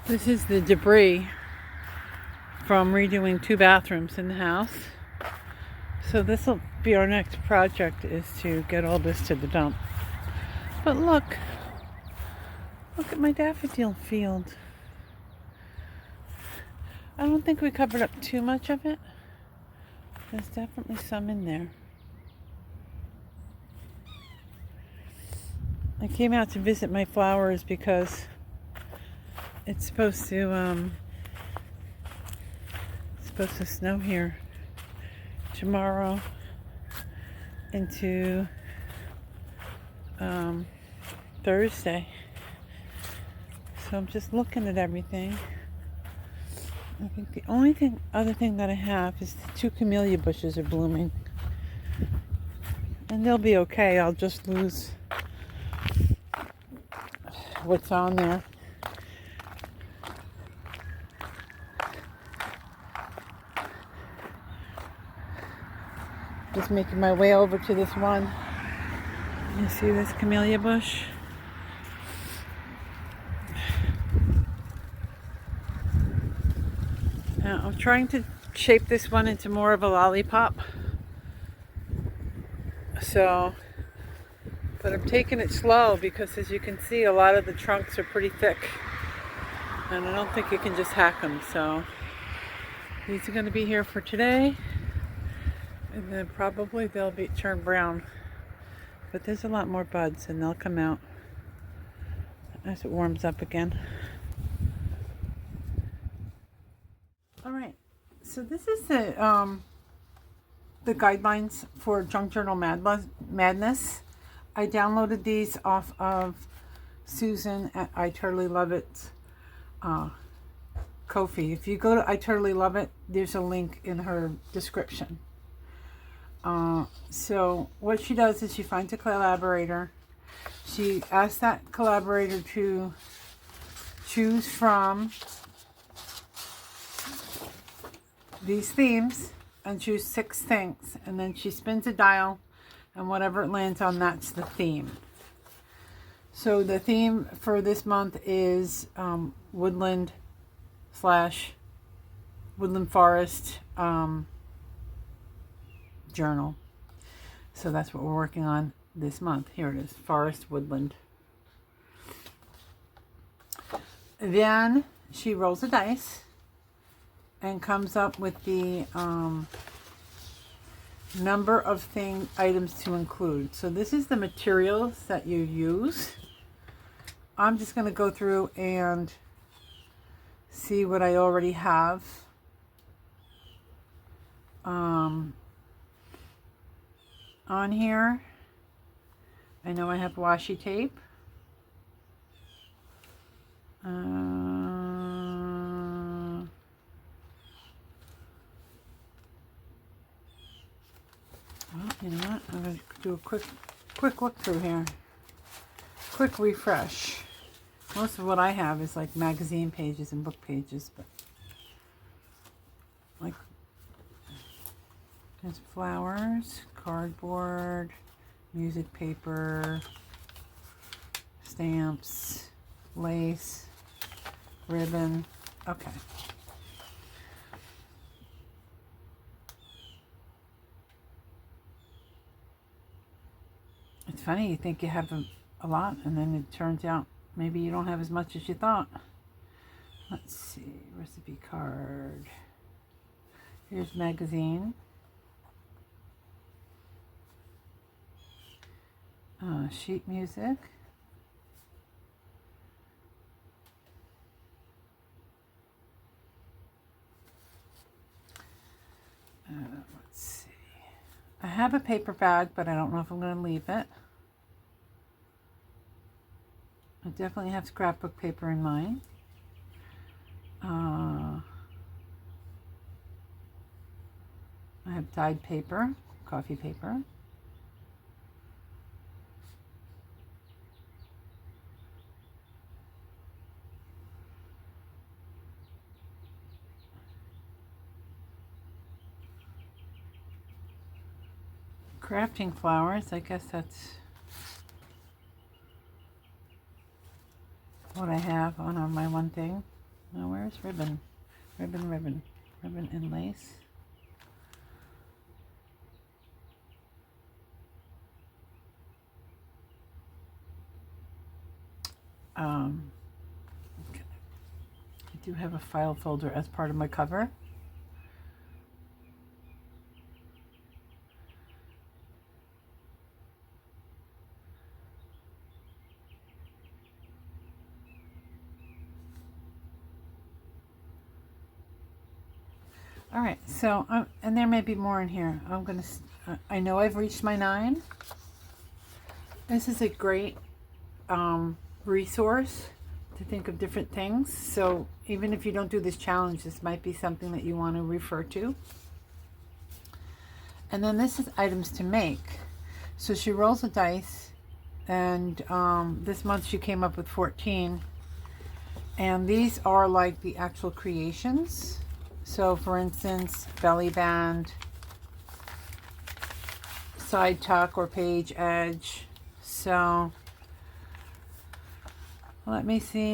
This is the debris from redoing 2 bathrooms in the house. So this will be our next project, is to get all this to the dump. But look at my daffodil field. I don't think we covered up too much of it. There's definitely some in there. I came out to visit my flowers because it's supposed to snow here tomorrow into Thursday. So I'm just looking at everything. I think the only other thing that I have is the 2 camellia bushes are blooming. And they'll be okay. I'll just lose what's on there. Just making my way over to this one. You see this camellia bush? Now, I'm trying to shape this one into more of a lollipop. But I'm taking it slow because, as you can see, a lot of the trunks are pretty thick. And I don't think you can just hack them. So these are going to be here for today. And then probably they'll turn brown. But there's a lot more buds and they'll come out as it warms up again. Alright, so this is the guidelines for Junk Journal Madness. I downloaded these off of Susan at I Totally Love It Ko-fi. If you go to I Totally Love It, there's a link in her description. So what she does is she finds a collaborator. She asks that collaborator to choose from these themes and choose 6 things. And then she spins a dial, and whatever it lands on, that's the theme. So the theme for this month is Woodland / Woodland Forest Journal. So that's what we're working on this month. Here it is, Forest Woodland. Then she rolls a dice and comes up with the number of items to include. So this is the materials that you use. I'm just going to go through and see what I already have. On here, I know I have washi tape. Well, you know what? I'm going to do a quick look through here. Quick refresh. Most of what I have is like magazine pages and book pages, but like there's flowers, cardboard, music paper, stamps, lace, ribbon. Okay. It's funny, you think you have a lot, and then it turns out maybe you don't have as much as you thought. Let's see, recipe card. Here's magazine. Sheet music. Let's see. I have a paper bag, but I don't know if I'm going to leave it. I definitely have scrapbook paper in mine. I have dyed paper, coffee paper. Crafting flowers, I guess that's what I have on my one thing. Now where's ribbon? Ribbon and lace. Okay. I do have a file folder as part of my cover. All right, so, and there may be more in here. I know I've reached my 9. This is a great resource to think of different things. So even if you don't do this challenge, this might be something that you want to refer to. And then this is items to make. So she rolls a dice, and this month she came up with 14. And these are like the actual creations. So for instance, belly band, side tuck or page edge. So let me see.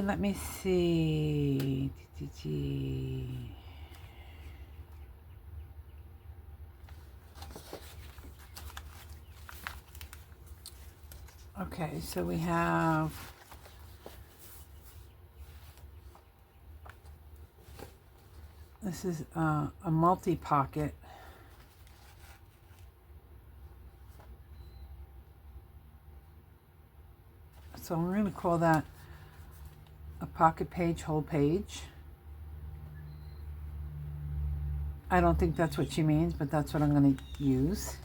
Okay, so we have this is a multi-pocket. So we're going to call that a pocket page, whole page. I don't think that's what she means, but that's what I'm going to use.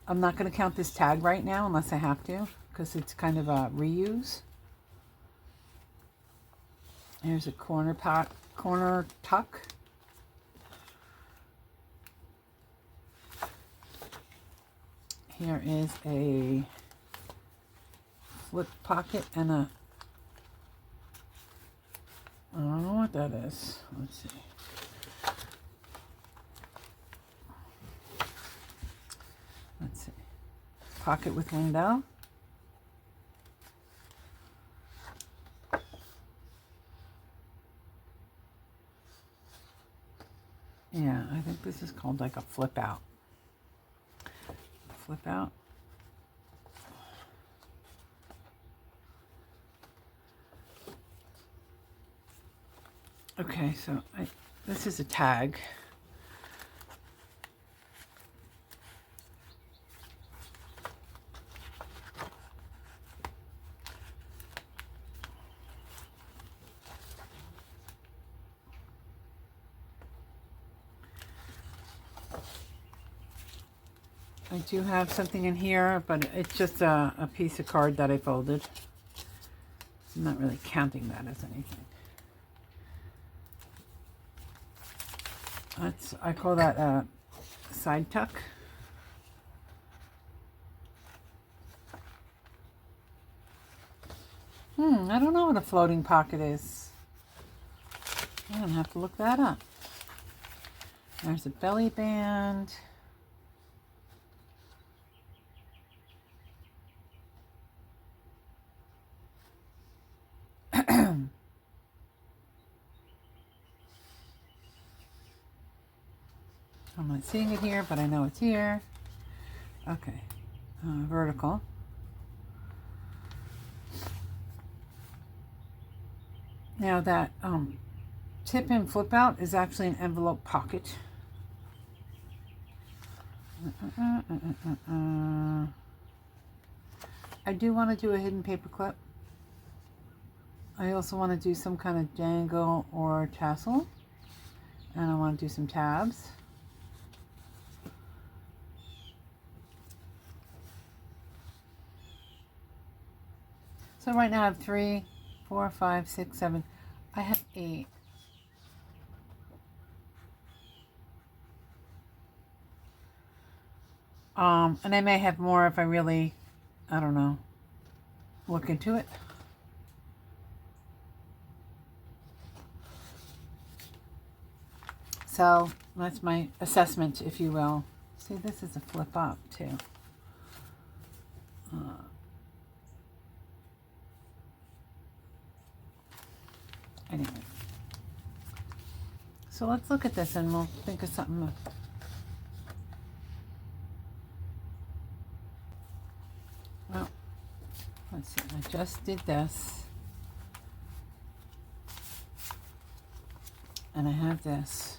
I'm not going to count this tag right now unless I have to, because it's kind of a reuse. Here's a corner tuck. Here is a flip pocket and a, I don't know what that is. Let's see. Pocket with window. Yeah, I think this is called like a flip out. Flip out. Okay, so this is a tag. I do have something in here, but it's just a piece of card that I folded. I'm not really counting that as anything. I call that a side tuck. I don't know what a floating pocket is. I'm gonna have to look that up. There's a belly band. I'm not seeing it here, but I know it's here. Okay, vertical. Now that tip and flip out is actually an envelope pocket. I do want to do a hidden paper clip. I also want to do some kind of dangle or tassel. And I want to do some tabs. So right now I have 3, 4, 5, 6, 7. I have 8. And I may have more if I really, I don't know, look into it. So that's my assessment, if you will. See, this is a flip up too. Anyway. So let's look at this and we'll think of something. Well, let's see. I just did this. And I have this,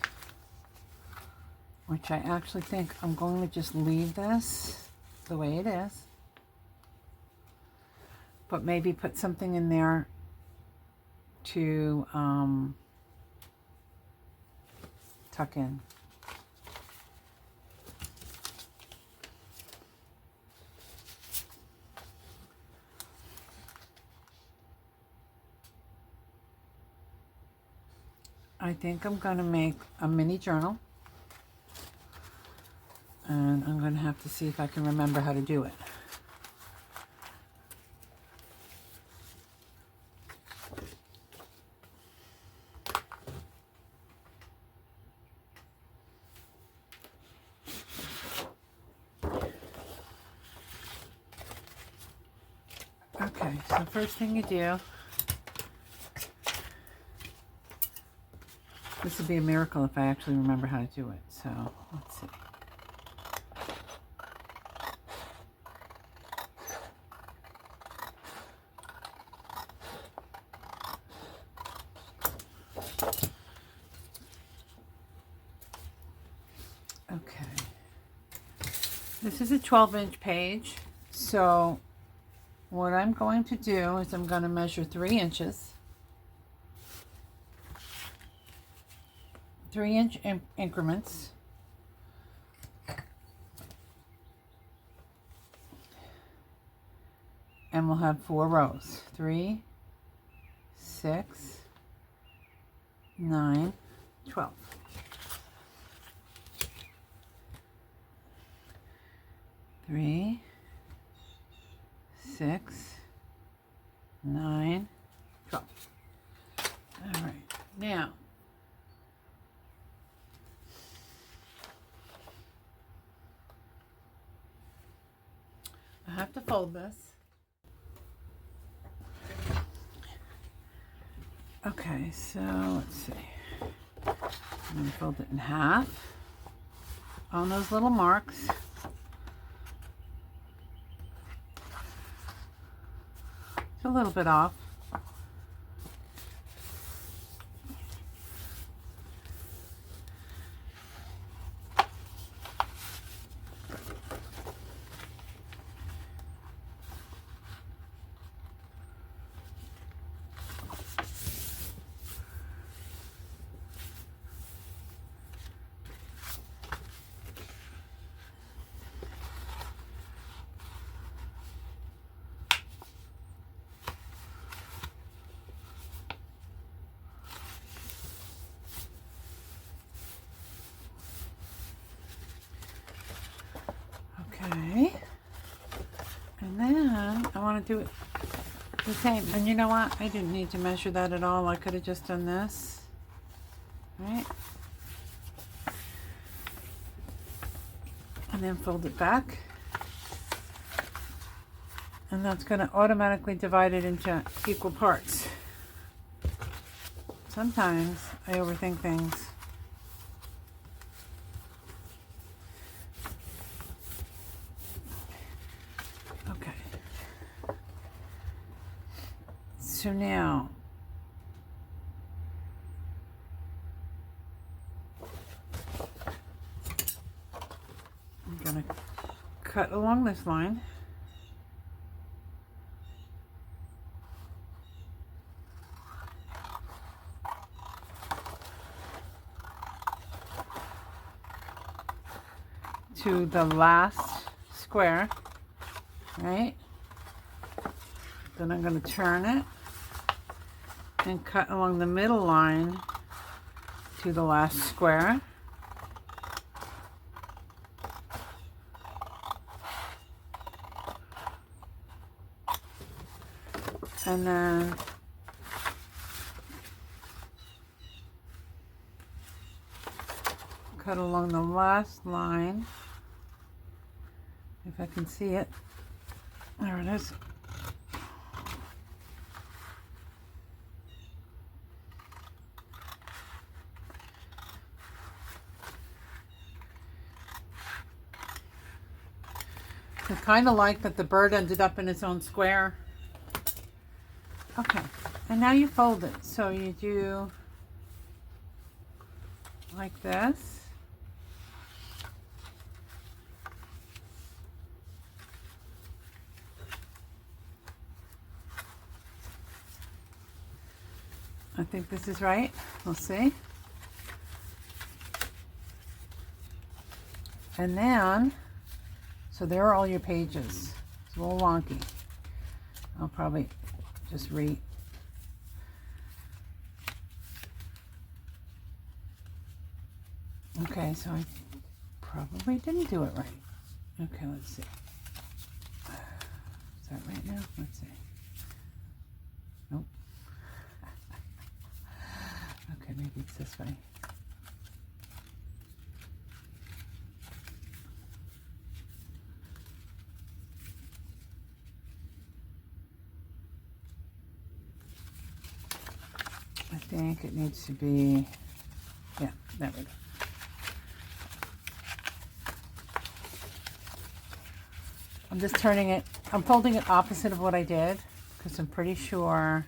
which I actually think I'm going to just leave this the way it is, but maybe put something in there to tuck in. I think I'm going to make a mini journal, and I'm going to have to see if I can remember how to do it. Okay, so first thing you do, this would be a miracle if I actually remember how to do it. So let's see. Okay. This is a 12-inch page. So what I'm going to do is I'm going to measure 3 inches. 3-inch increments. And we'll have 4 rows. 3, 6, 9, 12. Three, 6, 9, 12. All right. Now, I have to fold this. Okay, so let's see. I'm going to fold it in half on those little marks. It's a little bit off. Okay, and then I want to do it the same. And you know what? I didn't need to measure that at all. I could have just done this, right? And then fold it back. And that's going to automatically divide it into equal parts. Sometimes I overthink things. So now, I'm going to cut along this line. To the last square, right? Then I'm going to turn it and cut along the middle line to the last square. And then cut along the last line, if I can see it. There it is. I kind of like that the bird ended up in its own square. Okay, and now you fold it. So you do like this. I think this is right. We'll see. And then, so there are all your pages. It's a little wonky. I'll probably just read. Okay, so I probably didn't do it right. Okay, let's see. Is that right now? Let's see. Nope. Okay, maybe it's this way. I think it needs to be, yeah, there we go. I'm just turning it, I'm folding it opposite of what I did because I'm pretty sure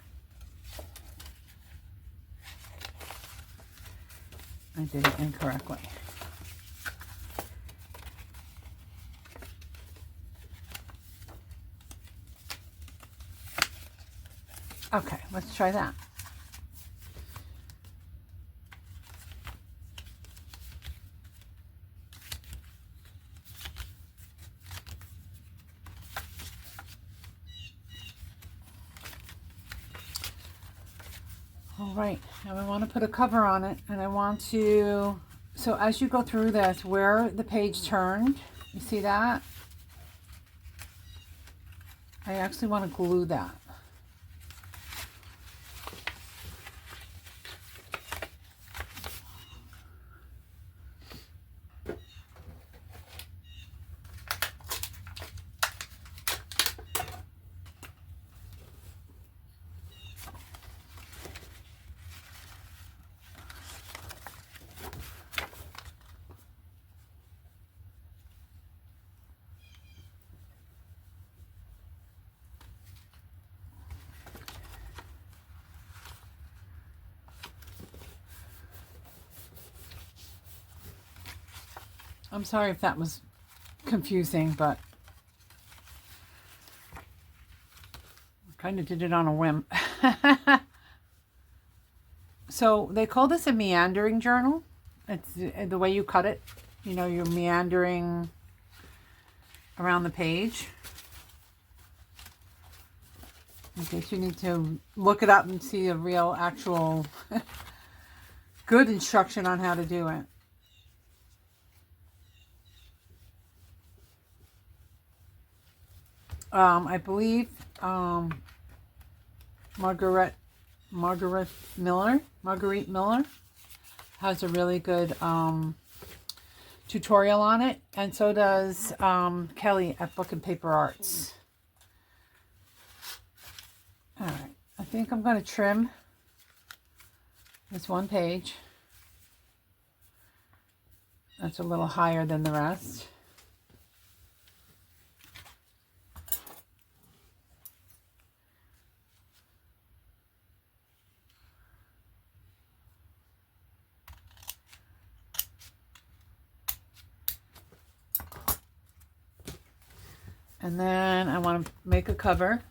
I did it incorrectly. Okay, let's try that. All right, now I want to put a cover on it, and I want to, so as you go through this, where the page turned, you see that? I actually want to glue that. I'm sorry if that was confusing, but I kind of did it on a whim. So they call this a meandering journal. It's the way you cut it. You know, you're meandering around the page. In case you need to look it up and see a real, actual, good instruction on how to do it. I believe Marguerite Miller has a really good tutorial on it, and so does Kelly at Book and Paper Arts. All right, I think I'm going to trim this one page. That's a little higher than the rest. And then I want to make a cover.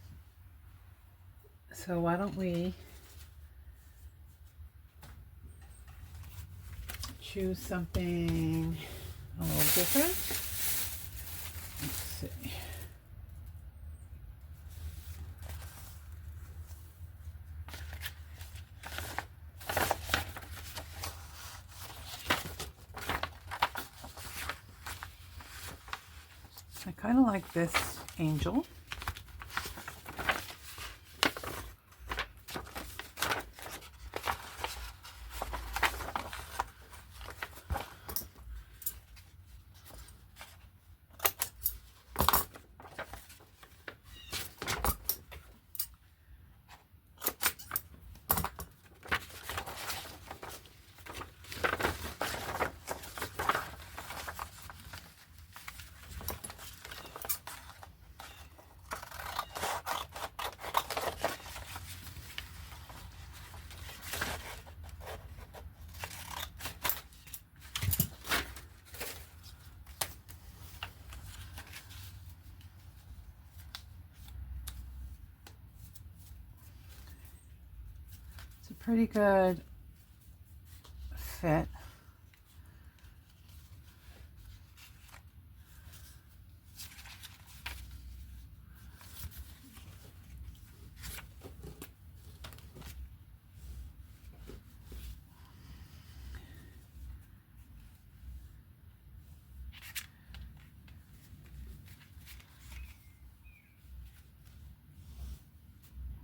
So why don't we choose something a little different? Let's see. I kind of like this angel. pretty good fit.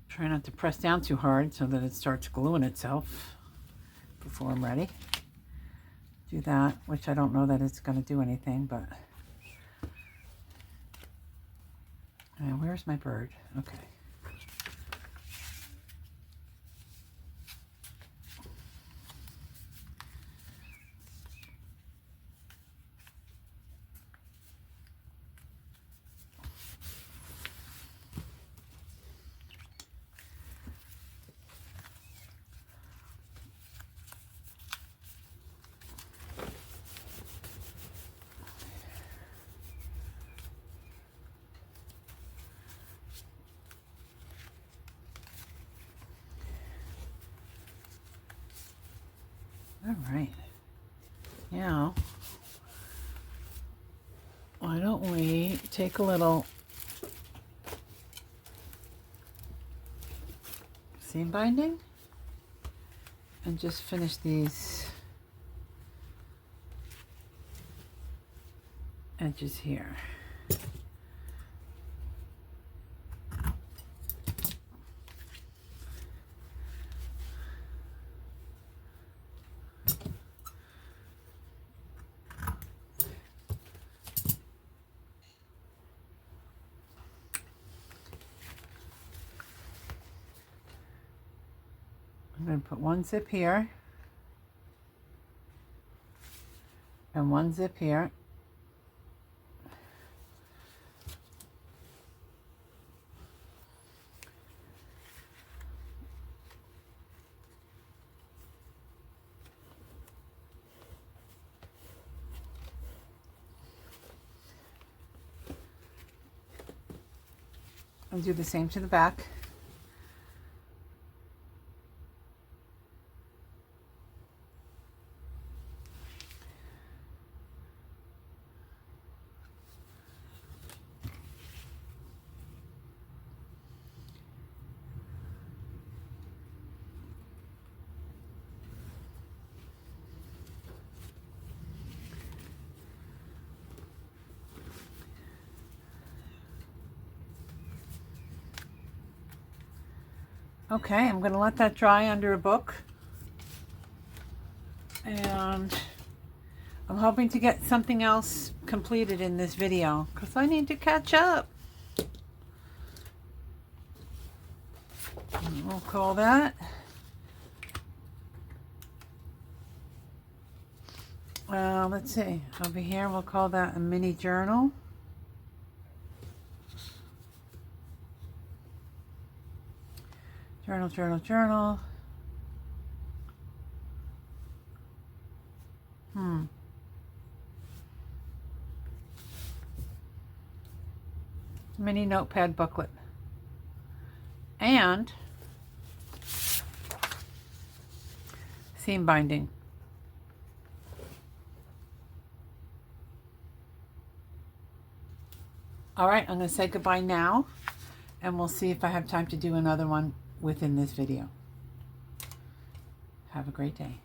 Try not to press down too hard so that it starts gluing itself before I'm ready. Do that, which I don't know that it's going to do anything, but... And where's my bird? Okay. All right, now why don't we take a little seam binding and just finish these edges here. I'm going to put one zip here and one zip here. And do the same to the back. Okay, I'm going to let that dry under a book. And I'm hoping to get something else completed in this video because I need to catch up. And we'll call that let's see, over here we'll call that a mini journal. Journal, journal, journal. Mini notepad booklet. And seam binding. All right, I'm going to say goodbye now, and we'll see if I have time to do another one within this video. Have a great day.